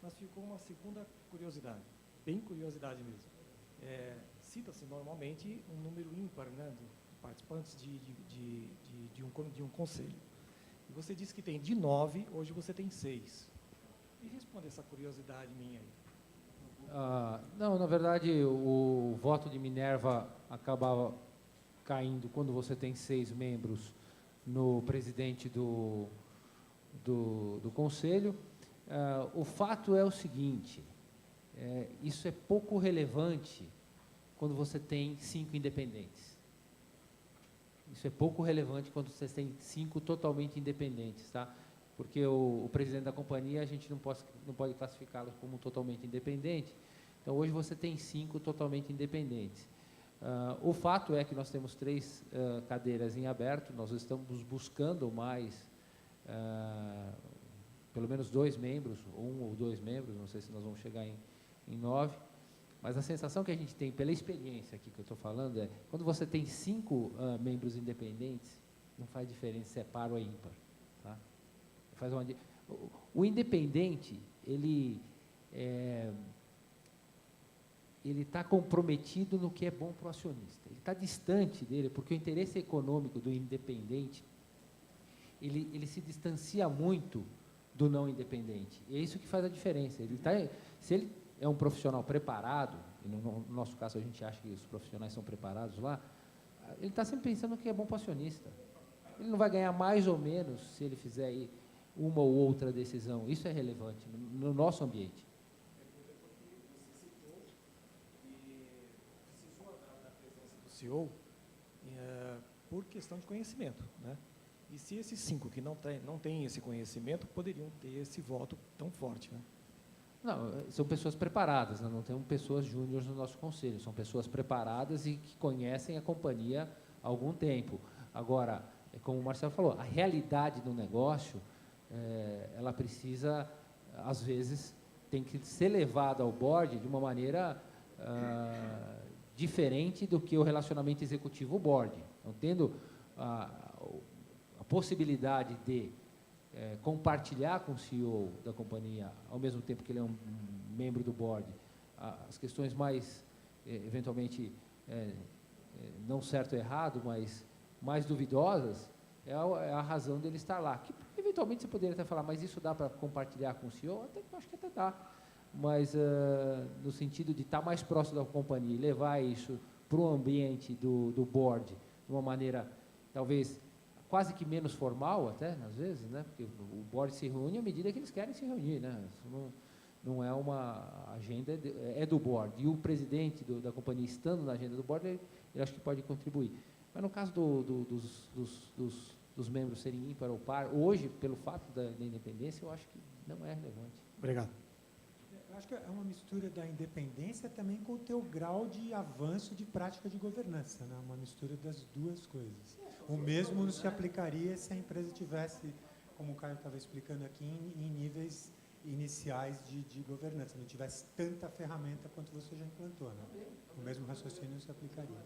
Mas ficou uma segunda curiosidade, bem curiosidade mesmo. Cita-se normalmente um número ímpar, né, de participantes de um conselho. E você disse que tem de 9, hoje você tem 6. Me responde essa curiosidade minha aí. Não, na verdade, o voto de Minerva acabava caindo quando você tem 6 membros no presidente do conselho. O fato é o seguinte, isso é pouco relevante quando você tem 5 independentes. Isso é pouco relevante quando você tem 5 totalmente independentes, tá? Porque o presidente da companhia, a gente não pode classificá-lo como totalmente independente. Então, hoje você tem 5 totalmente independentes. O fato é que nós temos 3 cadeiras em aberto, nós estamos buscando mais, pelo menos 2 membros, 1 ou 2 membros, não sei se nós vamos chegar em 9, mas a sensação que a gente tem pela experiência aqui que eu estou falando é, quando você tem 5 membros independentes, não faz diferença se é par ou é ímpar, tá? O independente, ele está comprometido no que é bom para o acionista. Ele está distante dele, porque o interesse econômico do independente, ele se distancia muito do não independente. E é isso que faz a diferença. Se ele é um profissional preparado, e no nosso caso a gente acha que os profissionais são preparados lá, ele está sempre pensando no que é bom para o acionista. Ele não vai ganhar mais ou menos se ele fizer aí uma ou outra decisão. Isso é relevante no nosso ambiente. CEO, por questão de conhecimento, né? E se esses 5 que não têm esse conhecimento poderiam ter esse voto tão forte, né? Não, são pessoas preparadas, né? Não temos pessoas júniores no nosso conselho, são pessoas preparadas e que conhecem a companhia há algum tempo. Agora, como o Marcelo falou, a realidade do negócio, ela precisa, às vezes, tem que ser levada ao board de uma maneira diferente do que o relacionamento executivo-board. Então, tendo a possibilidade de compartilhar com o CEO da companhia, ao mesmo tempo que ele é um membro do board, as questões mais, eventualmente, não certo ou errado, mas mais duvidosas, é a razão dele estar lá. Que, eventualmente, você poderia até falar, mas isso dá para compartilhar com o CEO? Acho que até dá. Mas no sentido de estar mais próximo da companhia e levar isso para o ambiente do board de uma maneira, talvez, quase que menos formal até, às vezes, né? Porque o board se reúne à medida que eles querem se reunir, né? Isso não é uma agenda, é do board. E o presidente da companhia estando na agenda do board, ele acho que pode contribuir. Mas no caso dos membros serem ímpar ou par, hoje, pelo fato da independência, eu acho que não é relevante. Obrigado. Eu acho que é uma mistura da independência também com o teu grau de avanço de prática de governança, né? Uma mistura das duas coisas. O mesmo não se aplicaria se a empresa tivesse, como o Caio estava explicando aqui, em níveis iniciais de governança, não tivesse tanta ferramenta quanto você já implantou, né? O mesmo raciocínio não se aplicaria.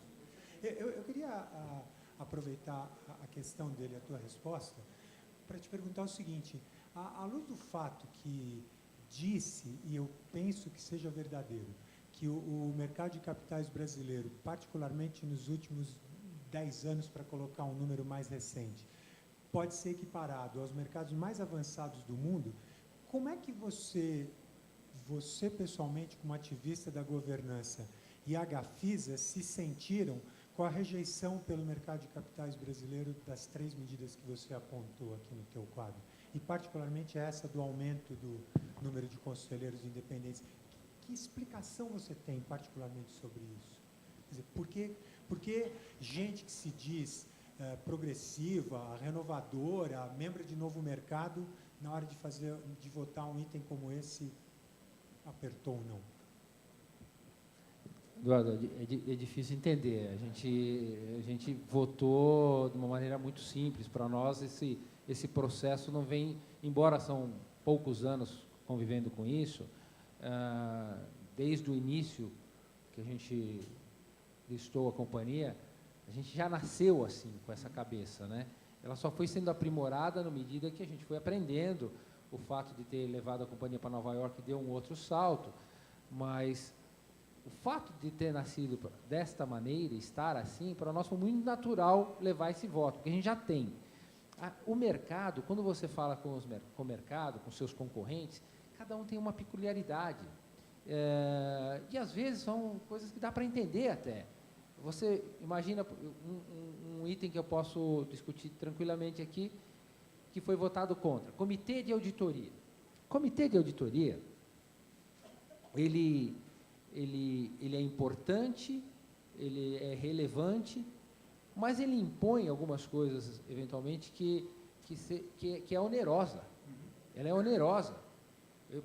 Eu queria aproveitar a questão dele, a tua resposta, para te perguntar o seguinte: à luz do fato que disse, e eu penso que seja verdadeiro, que o mercado de capitais brasileiro, particularmente nos últimos 10 anos, para colocar um número mais recente, pode ser equiparado aos mercados mais avançados do mundo, como é que você pessoalmente, como ativista da governança, e a Gafisa se sentiram com a rejeição pelo mercado de capitais brasileiro das 3 medidas que você apontou aqui no teu quadro? E particularmente essa do aumento do número de conselheiros independentes. Que explicação você tem particularmente sobre isso? Quer dizer, por que gente que se diz progressiva, renovadora, membro de novo mercado, na hora de votar um item como esse, apertou ou não? Eduardo, é difícil entender. A gente votou de uma maneira muito simples. Para nós, esse processo não vem, embora são poucos anos convivendo com isso, desde o início que a gente listou a companhia, a gente já nasceu assim, com essa cabeça, né? Ela só foi sendo aprimorada na medida que a gente foi aprendendo o fato de ter levado a companhia para Nova York deu um outro salto, mas o fato de ter nascido desta maneira, estar assim, para nós foi muito natural levar esse voto, porque a gente já tem. O mercado, quando você fala com o mercado, com seus concorrentes, cada um tem uma peculiaridade. E às vezes são coisas que dá para entender até. Você imagina um item que eu posso discutir tranquilamente aqui, que foi votado contra. Comitê de auditoria. Comitê de auditoria, ele é importante, ele é relevante, mas ele impõe algumas coisas, eventualmente, que é onerosa. Ela é onerosa.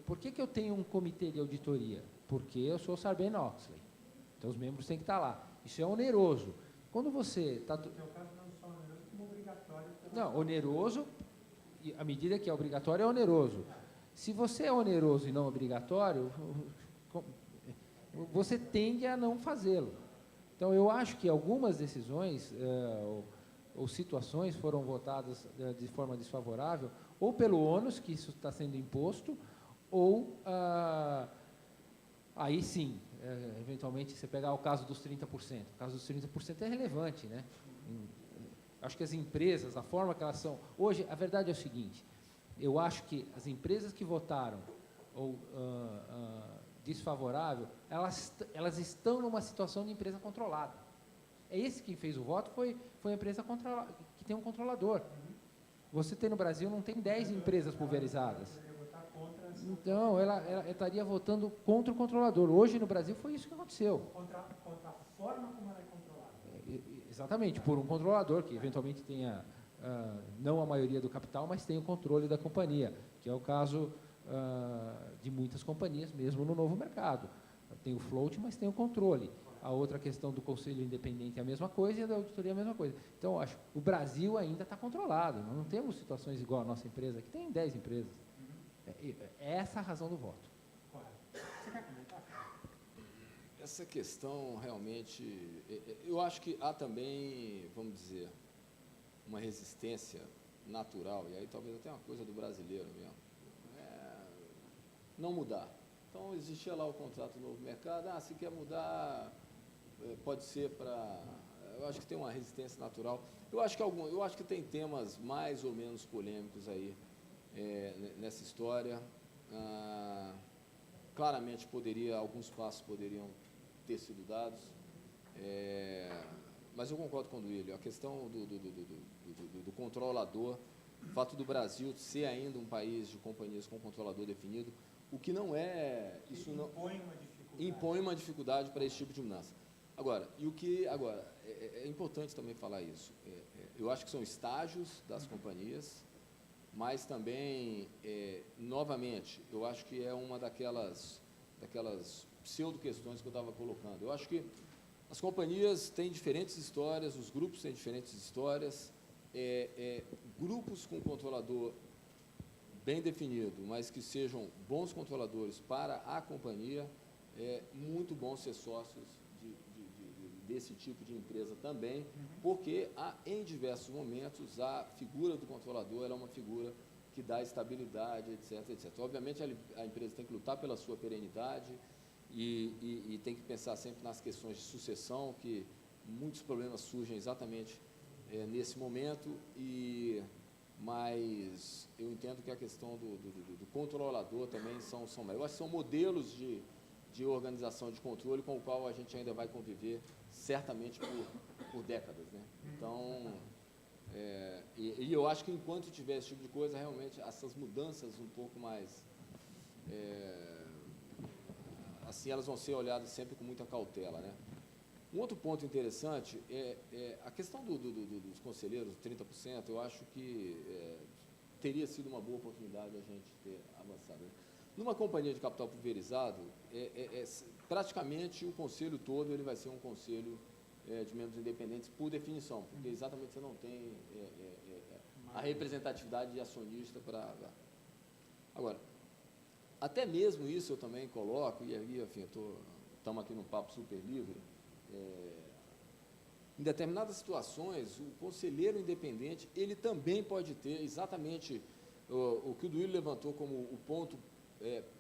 Por que eu tenho um comitê de auditoria? Porque eu sou Sarbanes-Oxley. Então, os membros têm que estar lá. Isso é oneroso. Quando você está... No seu caso, não só oneroso, como obrigatório. Não, oneroso, à medida que é obrigatório, é oneroso. Se você é oneroso e não obrigatório, você tende a não fazê-lo. Então, eu acho que algumas decisões ou situações foram votadas de forma desfavorável, ou pelo ônus que isso está sendo imposto, ou, aí sim, eventualmente, você pegar o caso dos 30%. O caso dos 30% é relevante, né? Acho que as empresas, a forma que elas são... Hoje, a verdade é o seguinte, eu acho que as empresas que votaram ou desfavorável, elas estão numa situação de empresa controlada. Esse que fez o voto foi a empresa que tem um controlador. Você tem no Brasil, não tem 10 empresas pulverizadas. Então, ela estaria votando contra o controlador. Hoje, no Brasil, foi isso que aconteceu. Contra a forma como ela é controlada. Exatamente, por um controlador que, eventualmente, tenha, não a maioria do capital, mas tem o controle da companhia, que é o caso de muitas companhias, mesmo no novo mercado. Tem o float, mas tem o controle. A outra questão do conselho independente é a mesma coisa e a da auditoria é a mesma coisa. Então, acho que o Brasil ainda está controlado. Nós não temos situações igual a nossa empresa, que tem 10 empresas. É essa a razão do voto. Você quer comentar? Essa questão, realmente, eu acho que há também, vamos dizer, uma resistência natural, e aí talvez até uma coisa do brasileiro mesmo, não mudar. Então, existia lá o contrato do novo mercado, se quer mudar, pode ser para... Eu acho que tem uma resistência natural. Eu acho que tem temas mais ou menos polêmicos aí nessa história. Claramente, alguns passos poderiam ter sido dados, mas eu concordo com o Duílio. A questão do controlador, o fato do Brasil ser ainda um país de companhias com controlador definido, o que não é... Isso não impõe uma dificuldade para esse tipo de mudança. Agora, é importante também falar isso. Eu acho que são estágios das companhias, mas também, novamente, eu acho que é uma daquelas pseudo-questões que eu estava colocando. Eu acho que as companhias têm diferentes histórias, os grupos têm diferentes histórias, grupos com controlador bem definido, mas que sejam bons controladores para a companhia, é muito bom ser sócios desse tipo de empresa também, porque em diversos momentos a figura do controlador é uma figura que dá estabilidade, etc, etc. Obviamente a empresa tem que lutar pela sua perenidade e tem que pensar sempre nas questões de sucessão, que muitos problemas surgem exatamente nesse momento, mas eu entendo que a questão do controlador também são eu acho que são modelos de organização de controle com o qual a gente ainda vai conviver certamente por décadas, né? Então, e eu acho que enquanto tiver esse tipo de coisa, realmente essas mudanças um pouco mais, assim, elas vão ser olhadas sempre com muita cautela, né? Um outro ponto interessante é a questão dos conselheiros, 30%, eu acho que teria sido uma boa oportunidade a gente ter avançado, né? Numa companhia de capital pulverizado, praticamente o conselho todo ele vai ser um conselho de membros independentes por definição, porque exatamente você não tem a representatividade de acionista para... Agora, até mesmo isso eu também coloco, e aí, enfim, estamos aqui num papo super livre, em determinadas situações, o conselheiro independente, ele também pode ter exatamente o que o Duílio levantou como o ponto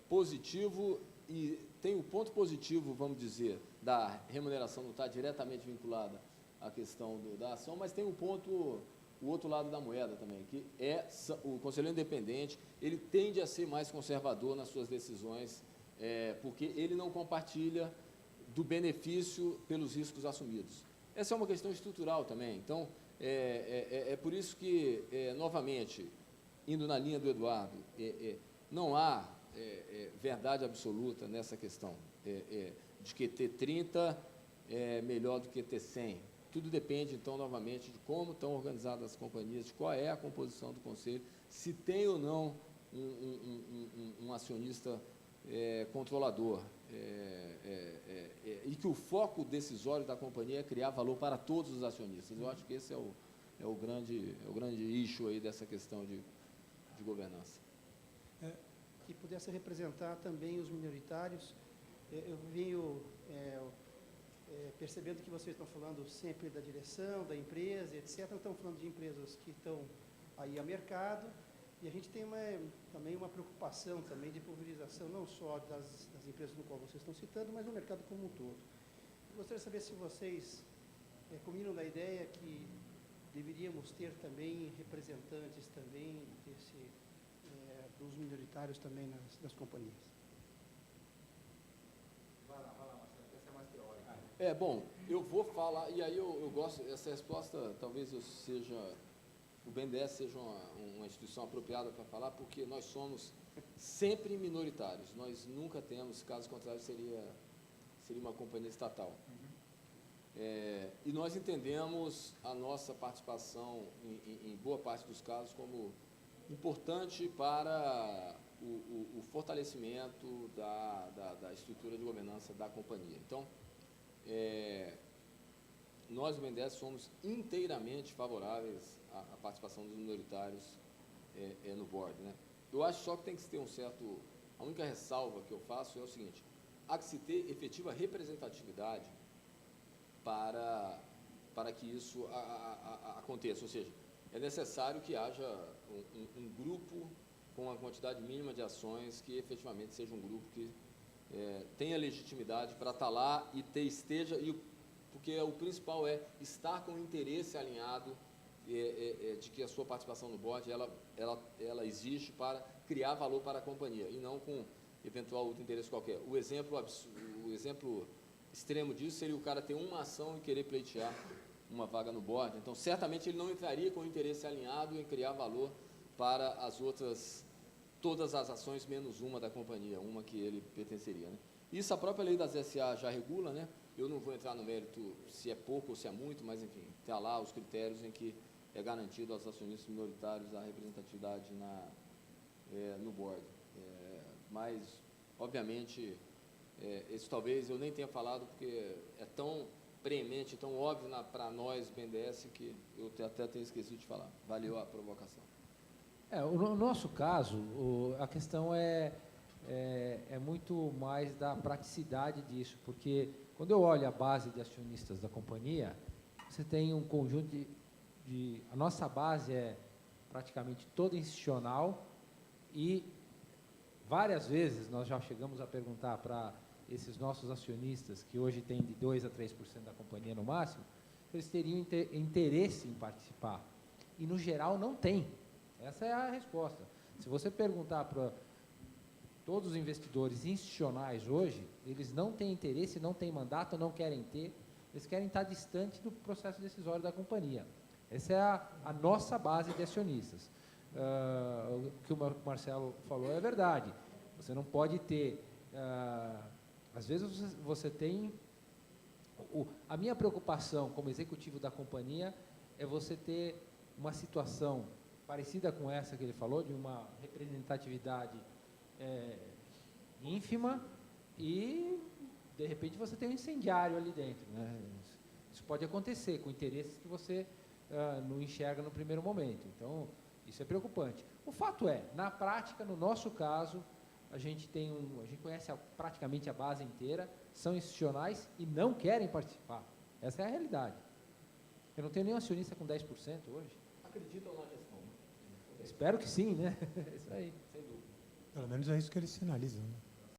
positivo, e tem o ponto positivo, vamos dizer, da remuneração não estar diretamente vinculada à questão da ação, mas tem um ponto, o outro lado da moeda também, que é o conselheiro independente, ele tende a ser mais conservador nas suas decisões, porque ele não compartilha do benefício pelos riscos assumidos. Essa é uma questão estrutural também. Então, é por isso que, novamente, indo na linha do Eduardo, não há verdade absoluta nessa questão de que ter 30 é melhor do que ter 100. Tudo depende, então, novamente, de como estão organizadas as companhias, de qual é a composição do conselho, se tem ou não um acionista controlador, e que o foco decisório da companhia é criar valor para todos os acionistas. Eu acho que esse é o grande issue aí dessa questão de governança. Que pudesse representar também os minoritários. Eu venho percebendo que vocês estão falando sempre da direção, da empresa, etc. Estão falando de empresas que estão aí a mercado, e a gente tem também uma preocupação também de pulverização, não só das empresas no qual vocês estão citando, mas no mercado como um todo. Eu gostaria de saber se vocês combinam da ideia que deveríamos ter também representantes também dos minoritários também nas companhias. Vai lá, Marcelo, essa é mais teórica. Bom, eu vou falar, e aí eu gosto, essa resposta talvez o BNDES seja uma instituição apropriada para falar, porque nós somos sempre minoritários, nós nunca temos, caso contrário seria uma companhia estatal. E nós entendemos a nossa participação, em boa parte dos casos, como importante para o fortalecimento da estrutura de governança da companhia. Então, nós, do BNDES, somos inteiramente favoráveis à participação dos minoritários no board, né? Eu acho só que tem que ter a única ressalva que eu faço é o seguinte: há que se ter efetiva representatividade para que isso aconteça, ou seja, é necessário que haja um grupo com a quantidade mínima de ações que efetivamente seja um grupo que tenha legitimidade para estar lá e porque o principal é estar com o interesse alinhado de que a sua participação no board ela existe para criar valor para a companhia e não com eventual outro interesse qualquer. O exemplo extremo disso seria o cara ter uma ação e querer pleitear uma vaga no board. Então, certamente ele não entraria com o interesse alinhado em criar valor para todas as ações menos uma da companhia, uma que ele pertenceria, né? Isso a própria lei das SA já regula, né? Eu não vou entrar no mérito se é pouco ou se é muito, mas, enfim, está lá os critérios em que é garantido aos acionistas minoritários a representatividade no board. Mas, obviamente, isso talvez eu nem tenha falado, porque é tão premente, tão óbvio para nós, BNDES, que eu até tenho esquecido de falar. Valeu a provocação. No nosso caso, a questão é muito mais da praticidade disso, porque quando eu olho a base de acionistas da companhia, você tem um conjunto a nossa base é praticamente toda institucional, e várias vezes nós já chegamos a perguntar para esses nossos acionistas, que hoje têm de 2% a 3% da companhia no máximo, se eles teriam interesse em participar. E, no geral, não tem. Essa é a resposta. Se você perguntar para todos os investidores institucionais hoje, eles não têm interesse, não têm mandato, não querem ter, eles querem estar distante do processo decisório da companhia. Essa é a nossa base de acionistas. O que o Marcelo falou é verdade. Você não pode ter... às vezes você tem... A minha preocupação como executivo da companhia é você ter uma situação parecida com essa que ele falou, de uma representatividade ínfima, e, de repente, você tem um incendiário ali dentro, né? Isso pode acontecer com interesses que você não enxerga no primeiro momento. Então, isso é preocupante. O fato é, na prática, no nosso caso, a gente conhece praticamente a base inteira, são institucionais e não querem participar. Essa é a realidade. Eu não tenho nenhum acionista com 10% hoje. Acreditam na gestão. Espero que sim, né? É isso aí. Pelo menos é isso que eles sinalizam. Né?